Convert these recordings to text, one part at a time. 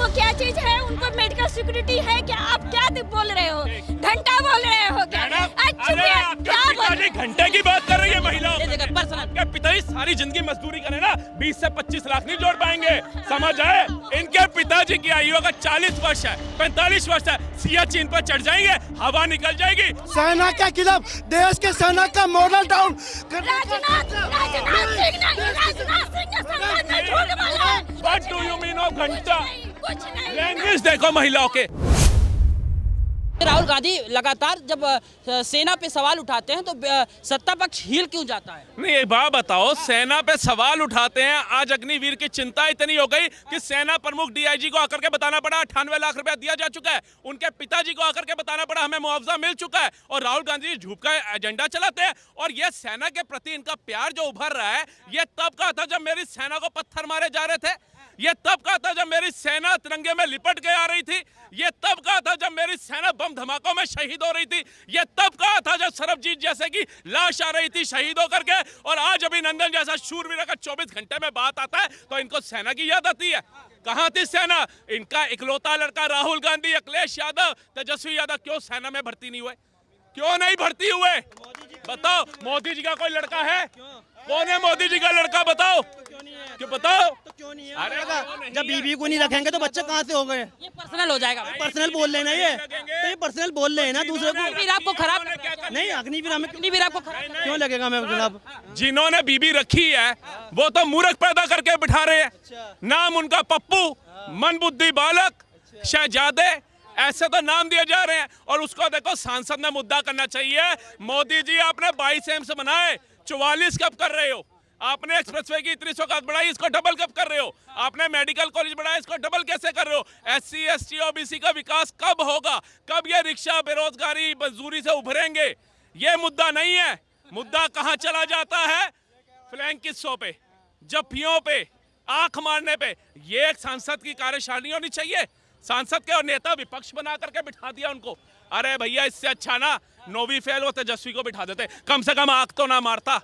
उनको क्या चीज है, उनको मेडिकल सिक्योरिटी है क्या? आप क्या बोल रहे हो? घंटा बोल रहे हो क्या? घंटे की बात कर रही है महिलाओं। आपके पिताजी सारी जिंदगी मजदूरी करें ना, 20 से 25 लाख नहीं जोड़ पाएंगे, समझ आए? इनके पिताजी की आयु अगर 40 वर्ष है, 45 वर्ष है, सियाचिन पर चढ़ जाएंगे, हवा निकल जाएगी। सेना के खिलाफ देश के सेना का model down. What do you mean of घंटा? लैंग्वेज देखो महिलाओं के। राहुल गांधी लगातार जब सेना पे सवाल उठाते हैं तो सत्ता पक्ष हिल क्यों जाता है? नहीं, एक बात बताओ, सेना पे सवाल उठाते हैं। आज अग्निवीर की चिंता इतनी हो गई कि सेना प्रमुख डीआईजी को आकर के बताना पड़ा 98 लाख रुपया दिया जा चुका है। उनके पिताजी को आकर के बताना पड़ा हमें मुआवजा मिल चुका है। और राहुल गांधी झूठ का एजेंडा चलाते हैं। और ये सेना के प्रति इनका प्यार जो उभर रहा है, ये तब का था जब मेरी सेना को पत्थर मारे जा रहे थे। ये तब का था जब मेरी सेना तिरंगे में लिपट के आ रही थी। ये तब का था जब मेरी सेना बम धमाकों में शहीद हो रही थी। ये तब का था जब सरबजीत जैसे की लाश आ रही थी शहीद होकर के। और आज अभिनंदन जैसा शूरवीर का 24 घंटे में बात आता है तो इनको सेना की याद आती है। कहाँ थी सेना? इनका इकलौता लड़का राहुल गांधी, अखिलेश यादव, तेजस्वी यादव क्यों सेना में भर्ती नहीं हुए? क्यों नहीं भर्ती हुए? बताओ, मोदी जी का कोई लड़का है? कौन है मोदी जी का लड़का? बताओ, क्यों बताओ? तो क्यों नहीं है? अरे जब बीबी को नहीं रखेंगे तो बच्चे कहाँ से हो गए? ये पर्सनल हो जाएगा। पर्सनल बोल लेना, ये तो ये पर्सनल बोल रहे हैं ना दूसरे को। फिर आपको खराब नहीं, अग्निवीर हमें अग्निवीर आपको खराब क्यों लगेगा? मैं खिलाफ जिन्होंने बीबी रखी है वो तो मूर्ख पैदा करके बिठा रहे हैं। नाम उनका पप्पू, मनबुद्धि बालक, शहजादे, ऐसे तो नाम दिए जा रहे हैं। और उसको देखो, सांसद ने मुद्दा करना चाहिए। मोदी जी, आपने 22 एम्स बनाए, 44 कब कर रहे हो? आपने एक्सप्रेसवे की इतनी सौगात बढ़ाई, इसको डबल कब कर रहे हो? आपने मेडिकल कॉलेज बढ़ाया, इसको डबल कैसे कर रहे हो? SC ST OBC का विकास कब होगा? कब ये रिक्शा बेरोजगारी मजदूरी से उभरेंगे? ये मुद्दा नहीं है। मुद्दा कहाँ चला जाता है? फ्लैंक किस्सों पे, जफ्फियों पे, आंख मारने पे। ये एक सांसद की कार्यशैली होनी चाहिए। सांसद के और नेता विपक्ष बना करके बिठा दिया उनको। अरे भैया, इससे अच्छा ना नोवी फेल हो तेजस्वी को बिठा देते, कम से कम आंख तो ना मारता।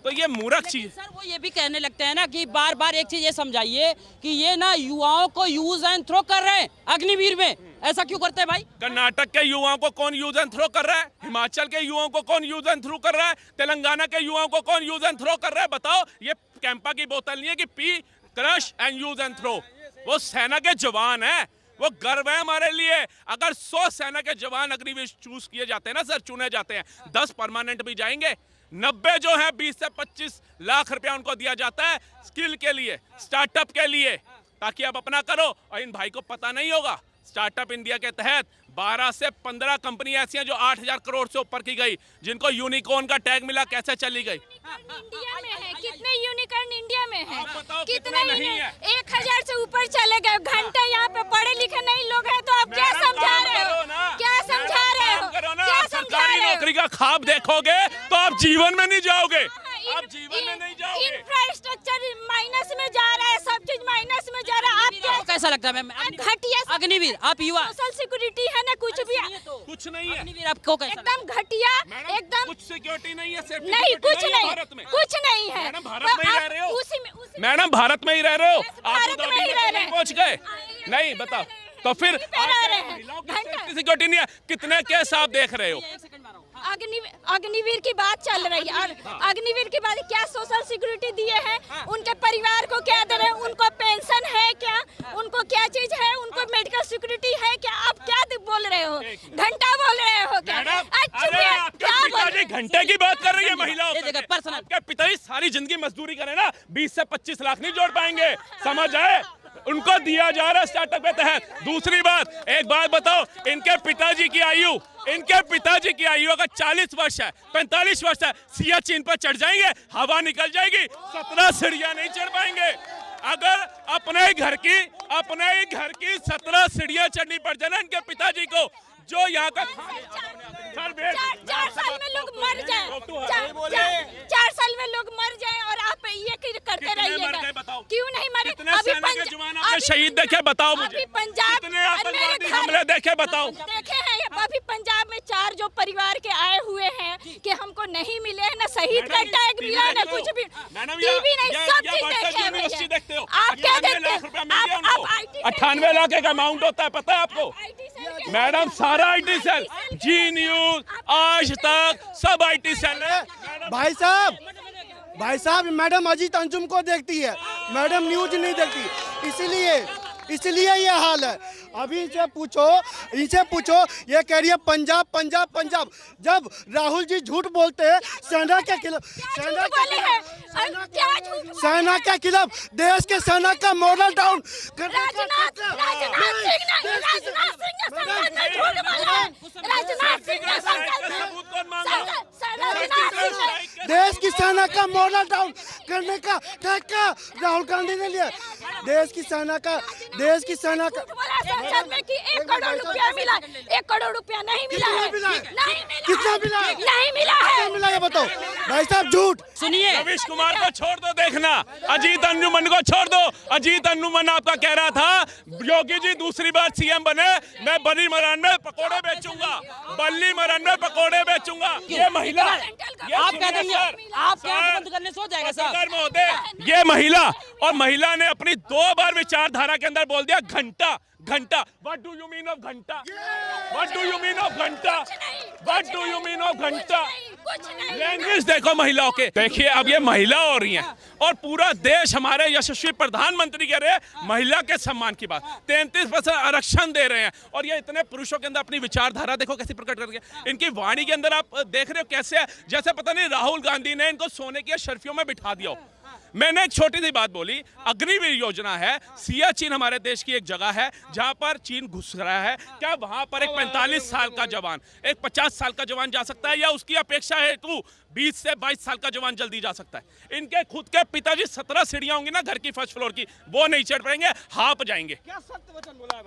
तो ये मूर्ख चीज। सर, वो ये भी कहने लगते हैं ना कि बार बार एक चीज ये समझाइए कि ये ना युवाओं को यूज एंड थ्रो कर रहे हैं अग्निवीर में। ऐसा क्यों करते हैं भाई? कर्नाटक के युवाओं को कौन यूज एंड थ्रो कर रहा है? हिमाचल के युवाओं को कौन यूज एंड थ्रो कर रहा है? तेलंगाना के युवाओं को कौन यूज एंड थ्रो कर रहा है? बताओ। ये कैंपा की बोतल नहीं है कि पी, crush and use and throw. वो सेना के जवान है, वो गर्व है हमारे लिए। अगर 100 सेना के जवान अग्निवीर चूज किए जाते हैं ना सर, चुने जाते हैं, 10 परमानेंट भी जाएंगे। 90 जो है 20 से 25 लाख रुपया उनको दिया जाता है स्किल के लिए, स्टार्टअप के लिए, ताकि आप अपना करो। और इन भाई को पता नहीं होगा, स्टार्टअप इंडिया के तहत 12 से 15 कंपनी ऐसी हैं जो 8000 करोड़ से ऊपर की गई, जिनको यूनिकॉर्न का टैग मिला। कैसे चली गई? इंडिया में है, कितने यूनिकॉर्न इंडिया में है? कितने नहीं है? 1000 से ऊपर चले गए। घंटे यहाँ पे पढ़े लिखे नहीं लोग हैं, तो आप क्या समझा रहे हो? क्या समझा रहे हो? क्या समझा रहे हो? नौकरी का ख्वाब देखोगे तो आप जीवन में नहीं जाओगे। आप जीवन में नहीं जाओगे। इंफ्रास्ट्रक्चर माइनस में जा रहा है, सब चीज माइनस में जा रहा है। आपको कैसा लगता है मैम? घटिया अग्निवीर, आप युवा, सोशल सिक्योरिटी है ना, कुछ भी कुछ नहीं है। अग्निवीर आपको कैसा लगता है? एकदम घटिया, एकदम कुछ सिक्योरिटी नहीं है, सेफ्टी नहीं, कुछ नहीं, भारत में। कुछ नहीं है। मैडम, भारत में ही रह रहे हो। मैडम, उसी भारत में ही रह रहे हो। भारत में ही रह रहे हैं। पहुंच गए नहीं? बताओ तो फिर सिक्योरिटी नहीं है। कितने केस आप देख रहे हो? अग्निवीर की बात चल रही है। अग्निवीर की बात, क्या सोशल सिक्योरिटी दिए हैं? उनके परिवार को क्या दे रहे हैं? उनको पेंशन है क्या? उनको क्या चीज है? उनको मेडिकल सिक्योरिटी है क्या? आप क्या बोल रहे हो? घंटा बोल रहे हो क्या? पिताजी घंटे की बात कर रही है महिलाओं। पर्सनल, आपके पिताजी सारी जिंदगी मजदूरी करें ना, 20 से 25 लाख नहीं जोड़ पाएंगे, समझ आए? उनको दिया जा रहा है स्टार्टअप के तहत। दूसरी बात, एक बात बताओ, इनके पिताजी की आयु अगर 40 वर्ष है, 45 वर्ष है, सियाचिन पर चढ़ जाएंगे, हवा निकल जाएगी, 17 सीढ़ियां नहीं चढ़ पाएंगे। अगर अपने ही घर की 17 सीढ़ियां चढ़नी पड़ जाए ना इनके पिताजी को, जो यहाँ का 4 साल में लोग मर जाए, 4 साल में लोग मर जाए और आप ये करते रहिएगा। क्यों नहीं मरे? अभी शहीद देखे बताओ मुझे। अभी पंजाब हमले देखे बताओ। देखे हैं अभी पंजाब में 4 जो परिवार के आए हुए हैं कि हमको नहीं मिले है ना, शहीद का टैग मिला ना, कुछ भी टीवी नहीं, सब चीज देखे। आप क्या देखते हैं? 98 लाख एक अमाउंट होता है, पता है आपको मैडम? सारा IT सेल, जी न्यूज, आज तक, सब IT सेल है। भाई साहब मैडम अजीत अंजुम को देखती है, मैडम न्यूज नहीं देखती, इसलिए ये हाल है। अभी इनसे पूछो ये कह रही है पंजाब। जब राहुल जी झूठ बोलते हैं सेना के खिलाफ, सेना के खिलाफ, देश के सेना का मॉरल डाउन देश की सेना का मॉरल डाउन करने का ठेका राहुल गांधी ने लिया। देश की सेना का संसद में कि 1 करोड़ रुपया मिला, 1 करोड़ रुपया नहीं मिला है, कितना मिला? नहीं मिला है, मिला ये बताओ भाई साहब, झूठ। सुनिए, रवीश कुमार को छोड़ दो, देखना अजीत अंजुमन को छोड़ दो। अजीत अंजुमन आपका कह रहा था योगी जी दूसरी बार CM बने, मैं बल्ली मरान में पकोड़े बेचूंगा, ये महिला, आप कह देंगे, आप क्या बंद करने सो जाएगा साहब महोदय, ये महिला ने अपनी 2 बार विचारधारा के अंदर बोल दिया घंटा। What do you mean of घंटा? लैंग्वेज देखो महिलाओं के। देखिए अब ये महिला हो रही हैं और पूरा देश, हमारे यशस्वी प्रधानमंत्री कह रहे हैं महिला के सम्मान की बात, 33% आरक्षण दे रहे हैं, और ये इतने पुरुषों के अंदर अपनी विचारधारा देखो कैसे प्रकट कर रही है। इनकी वाणी के अंदर आप देख रहे हो कैसे है, जैसे पता नहीं राहुल गांधी ने इनको सोने की शर्फियों में बिठा दिया हो। मैंने एक छोटी सी बात बोली, अग्निवीर योजना है, सियाचिन हमारे देश की एक जगह है जहां पर चीन घुस रहा है, क्या वहां पर एक 45 साल का जवान, एक 50 साल का जवान जा सकता है, या उसकी अपेक्षा हेतु 20 से 22 साल का जवान जल्दी जा सकता है? इनके खुद के पिताजी 17 सीढ़ियां होंगी ना घर की फर्स्ट फ्लोर की, वो नहीं चढ़ पाएंगे, हाँप जाएंगे।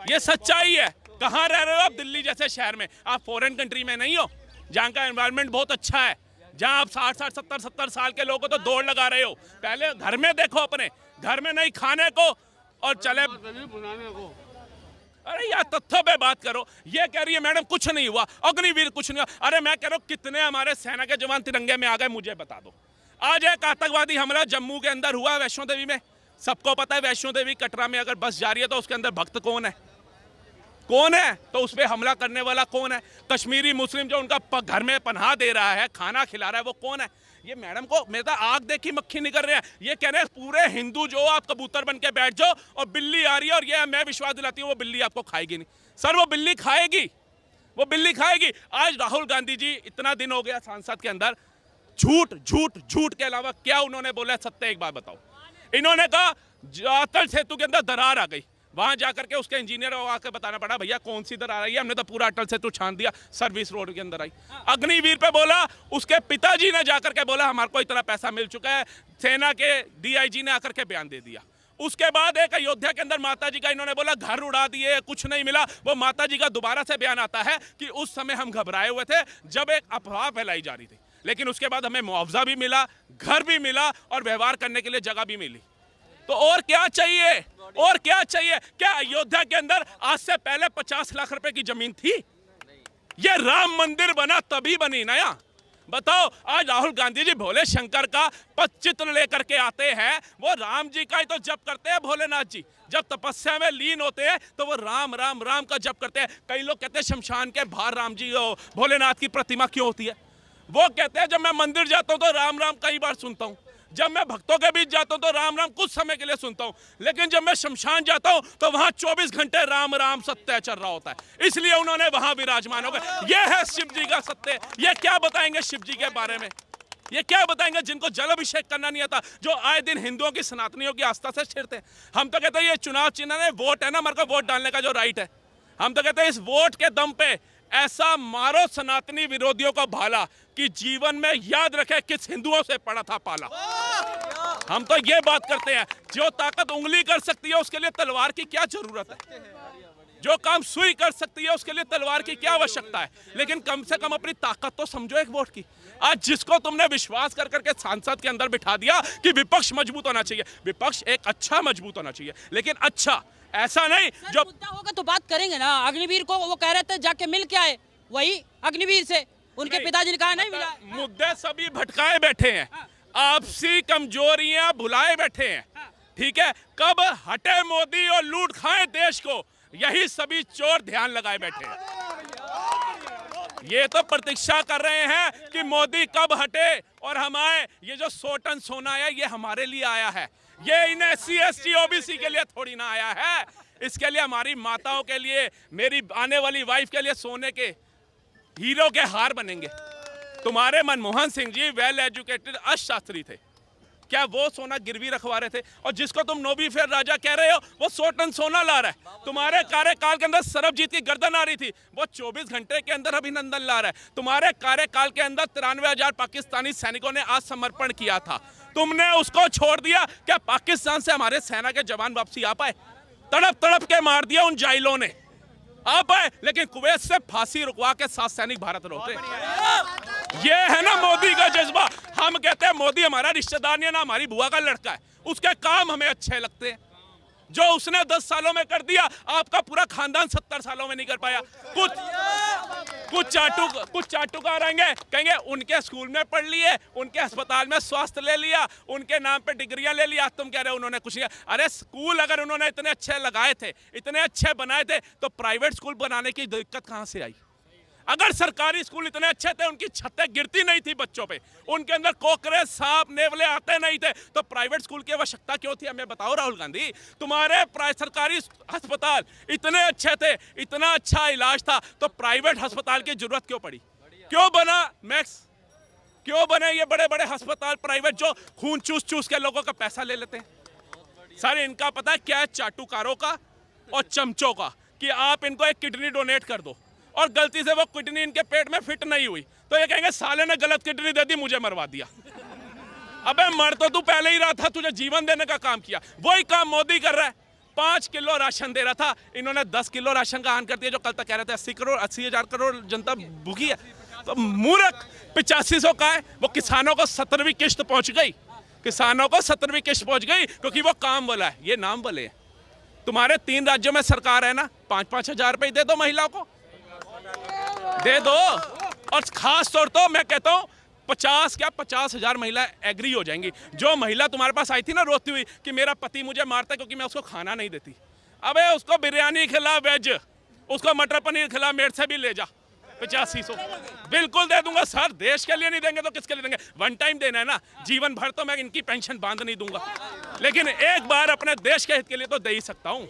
ये सच्चाई है। कहाँ रह रहे हो आप? दिल्ली जैसे शहर में। आप फॉरेन कंट्री में नहीं हो जहाँ का एनवायरमेंट बहुत अच्छा है, जहां आप 60, 70 साल के लोगों को तो दौड़ लगा रहे हो। पहले घर में देखो, अपने घर में नहीं खाने को और चले अरे यार तथ्यों पे बात करो। ये कह रही है मैडम कुछ नहीं हुआ, अग्निवीर कुछ नहीं हुआ। अरे मैं कह रहा हूँ कितने हमारे सेना के जवान तिरंगे में आ गए मुझे बता दो। आज एक आतंकवादी हमला जम्मू के अंदर हुआ वैष्णो देवी में, सबको पता है वैष्णो देवी कटरा में अगर बस जा रही है तो उसके अंदर भक्त कौन है? तो उस पर हमला करने वाला कौन है? कश्मीरी मुस्लिम जो उनका घर में पनाह दे रहा है, खाना खिला रहा है, वो कौन है? ये मैडम को मेरा आग देखी मक्खी निकल रहे हैं। ये कह रहे हैं पूरे हिंदू जो आप कबूतर बन के बैठ जाओ और बिल्ली आ रही है, और ये मैं विश्वास दिलाती हूँ वो बिल्ली आपको खाएगी नहीं। सर वो बिल्ली खाएगी। आज राहुल गांधी जी, इतना दिन हो गया सांसद के अंदर, झूठ के अलावा क्या उन्होंने बोला? सत्य एक बात बताओ। इन्होंने कहा अटल सेतु के अंदर दरार आ गई, वहां जाकर के उसके इंजीनियर को आकर बताना पड़ा भैया कौन सी दरार आई है, हमने तो पूरा अटल सेतु छान दिया, सर्विस रोड के अंदर आई। अग्निवीर पे बोला, उसके पिताजी ने जाकर के बोला हमारे को इतना पैसा मिल चुका है, सेना के DIG ने आकर के बयान दे दिया। उसके बाद एक अयोध्या के अंदर माताजी का इन्होंने बोला घर उड़ा दिए, कुछ नहीं मिला। वो माताजी का दोबारा से बयान आता है कि उस समय हम घबराए हुए थे जब एक अफवाह फैलाई जा रही थी, लेकिन उसके बाद हमें मुआवजा भी मिला, घर भी मिला और व्यवहार करने के लिए जगह भी मिली। तो और क्या चाहिए? क्या अयोध्या के अंदर आज से पहले 50 लाख रुपए की जमीन थी? ये राम मंदिर बना तभी बनी नया। बताओ, आज राहुल गांधी जी भोले शंकर का चित्र लेकर के आते हैं, वो राम जी का ही तो जप करते हैं। भोलेनाथ जी जब तपस्या में लीन होते हैं तो वो राम राम राम का जप करते हैं। कई लोग कहते हैं शमशान के बाहर राम जी भोलेनाथ की प्रतिमा क्यों होती है? वो कहते हैं जब मैं मंदिर जाता हूं तो राम राम कई बार सुनता हूं, जब मैं भक्तों के बीच जाता हूं तो राम राम कुछ समय के लिए सुनता हूं, लेकिन जब मैं शमशान जाता हूं तो वहां 24 घंटे राम राम सत्य चल रहा होता है। इसलिए उन्होंने वहां विराजमान हो गए। ये है शिव जी का सत्य। ये क्या बताएंगे शिव जी के बारे में? ये क्या बताएंगे जिनको जल अभिषेक करना नहीं आता, जो आए दिन हिंदुओं की सनातनियों की आस्था से छिड़ते हैं? हम तो कहते हैं ये चुनाव चिन्ह है, वोट है ना, हमारे को वोट डालने का जो राइट है, हम तो कहते हैं इस वोट के दम पे ऐसा मारो सनातनी विरोधियों को भाला कि जीवन में याद रखे किस हिंदुओं से पड़ा था पाला। हम तो ये बात करते हैं, जो ताकत उंगली कर सकती है उसके लिए तलवार की क्या जरूरत है? जो काम सुई कर सकती है उसके लिए तलवार की क्या आवश्यकता है? लेकिन कम से कम अपनी ताकत तो समझो एक वोट की। आज जिसको तुमने विश्वास कर करके सांसद के अंदर बिठा दिया कि विपक्ष मजबूत होना चाहिए, विपक्ष एक अच्छा मजबूत होना चाहिए, लेकिन अच्छा ऐसा नहीं जो मुद्दा होगा तो बात करेंगे ना। अग्निवीर को वो कह रहे थे जाके मिल के आए, वही अग्निवीर से उनके पिताजी ने कहा नहीं मिला। मुद्दे सभी भटकाए बैठे हैं, आपसी कमजोरियां भुलाए बैठे हैं। ठीक है, कब हटे मोदी और लूट खाए देश को, यही सभी चोर ध्यान लगाए बैठे हैं। ये तो प्रतीक्षा कर रहे हैं कि मोदी कब हटे और हम आए। ये जो 100 टन सोना है ये हमारे लिए आया है, ये इन SC ST OBC के लिए थोड़ी ना आया है। इसके लिए हमारी माताओं के लिए, मेरी आने वाली वाइफ के लिए सोने के हीरो के हार बनेंगे। तुम्हारे मनमोहन सिंह जी वेल एजुकेटेड अर्थशास्त्री थे, क्या वो सोना गिरवी रखवा रहे थे? और जिसको तुम नोबी फेयर राजा कह रहे हो वो 100 टन सोना ला रहा है। तुम्हारे कार्यकाल के अंदर सरबजीत की गर्दन आ रही थी, वो 24 घंटे के अंदर अभिनंदन ला रहा है। तुम्हारे कार्यकाल के अंदर 93,000 पाकिस्तानी सैनिकों ने आज समर्पण किया था, तुमने उसको छोड़ दिया। क्या पाकिस्तान से हमारे सेना के जवान वापसी आ पाए? तड़प तड़प के मार दिया उन जाइलों ने, आ पाए, लेकिन कुवैत से फांसी रुकवा के 7 सैनिक भारत लौटे। ये है ना मोदी का जज्बा। हम कहते हैं मोदी हमारा रिश्तेदार नहीं है ना, हमारी बुआ का लड़का है, उसके काम हमें अच्छे लगते हैं। जो उसने 10 सालों में कर दिया आपका पूरा खानदान 70 सालों में नहीं कर पाया। कुछ चाटुकार आएंगे, कहेंगे उनके स्कूल में पढ़ लिए, उनके अस्पताल में स्वास्थ्य ले लिया, उनके नाम पे डिग्रियां ले लिया। तुम कह रहे हो उन्होंने कुछ नहीं। अरे स्कूल अगर उन्होंने इतने अच्छे लगाए थे, इतने अच्छे बनाए थे, तो प्राइवेट स्कूल बनाने की दिक्कत कहां से आई? अगर सरकारी स्कूल इतने अच्छे थे, उनकी छतें गिरती नहीं थी बच्चों पे, उनके अंदर कोकरे सांप नेवले आते नहीं थे, तो प्राइवेट स्कूल की आवश्यकता क्यों थी? हमें बताओ राहुल गांधी। तुम्हारे सरकारी अस्पताल इतने अच्छे थे, इतना अच्छा इलाज था, तो प्राइवेट अस्पताल की जरूरत क्यों पड़ी? क्यों बना मैक्स? क्यों बने ये बड़े बड़े अस्पताल प्राइवेट जो खून चूस चूस के लोगों का पैसा ले लेते हैं? सर इनका पता है क्या है? चाटुकारों का और चमचों का, कि आप इनको एक किडनी डोनेट कर दो और गलती से वो किडनी इनके पेट में फिट नहीं हुई, तो ये कहेंगे साले ने गलत किडनी दे दी, मुझे मरवा दिया। अबे मर तो तू पहले ही रहा था, तुझे जीवन देने का काम किया। वही काम मोदी कर रहा है। 5 किलो राशन दे रहा था, इन्होंने 10 किलो राशन का ऐलान कर दिया, जो कल तक कह रहे थे 80,000 करोड़ जनता भूखी है। तो मूर्ख 8500 का है, वो किसानों को 17वीं किश्त पहुंच गई, किसानों को 17वीं किश्त पहुंच गई, क्योंकि वो काम वाला है, ये नाम वाले हैं। तुम्हारे 3 राज्यों में सरकार है ना, 5-5 हजार रुपये दे दो महिलाओं को, दे दो। और खास तौर तो मैं कहता हूं 50,000 महिला एग्री हो जाएंगी। जो महिला तुम्हारे पास आई थी ना रोती हुई कि मेरा पति मुझे मारता है क्योंकि मैं उसको खाना नहीं देती, अबे उसको बिरयानी खिला वेज, उसको मटर पनीर खिला, मेरे से भी ले जा। 8500 बिल्कुल दे दूंगा सर। देश के लिए नहीं देंगे तो किसके लिए देंगे? वन टाइम देना है ना, जीवन भर तो मैं इनकी पेंशन बांध नहीं दूंगा, लेकिन एक बार अपने देश के हित के लिए तो दे ही सकता हूं।